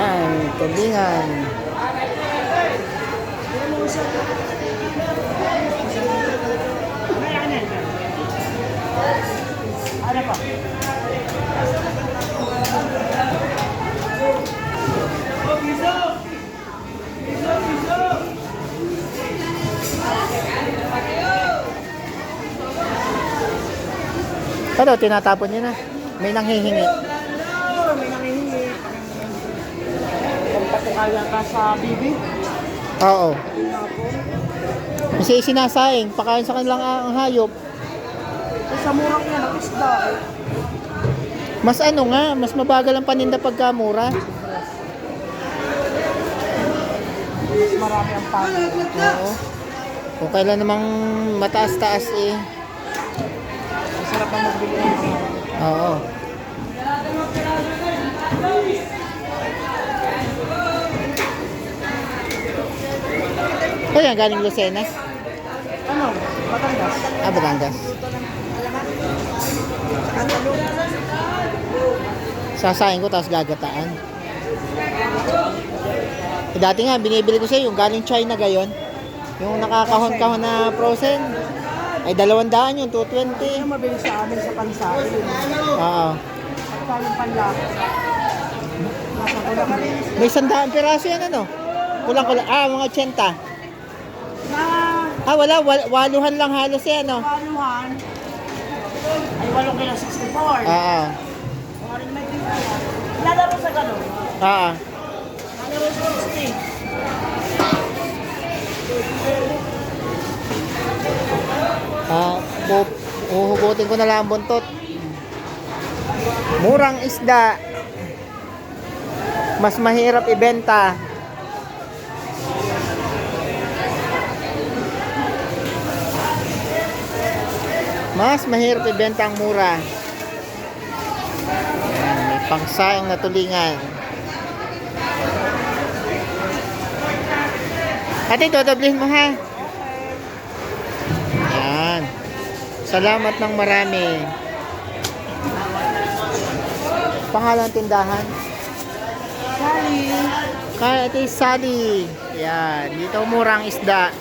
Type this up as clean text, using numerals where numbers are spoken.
Yan, tulingan. Ano pa? Pero tinatapon niya na. May nanghihingi. May nangihingi. Patukaya ka sa bibi. Oo. Kasi sinasaing, pakain sa kanilang ang hayop. Sa murang yan, ang isda. Mas ano nga, mas mabagal ang paninda pagka mura. Mas marami ang pangit. Oo. Kung kailan namang mataas-taas eh. Masarap ang magbili ng mga. Oo. Kaya galing Lucena? Ano? Batangas. Ah, Batangas. Sasayin ko tapos gagataan. Dati nga binibili ko siya yung galing China gayon. Yung nakakahon-kahon na frozen. Ay 200 yun, 220. Ano mabili sa amin sa pansain? Oo. Pagka yung panlaki. Nasa kulang. May 100 piraso yan ano? Kulang-kulang. Ah, mga 80. Na Ah, wala. Waluhan lang halos yan ano? paluhan ay 8 kilo 64. Oo. Maring may tingnan. Lalaro sa gano'n. Oo. Lalaro sa 60. Ah, uhugutin ko na lang ang buntot. Murang isda. Mas mahirap ibenta. Mas mahirap ibenta ang mura. Ayan, may pangsayang na tulingan. Ate, dodoblihin mo ha. Ayan. Salamat ng marami. Pangalan tindahan? Sally. Kaya ito Sally. Ayan. Dito murang isda.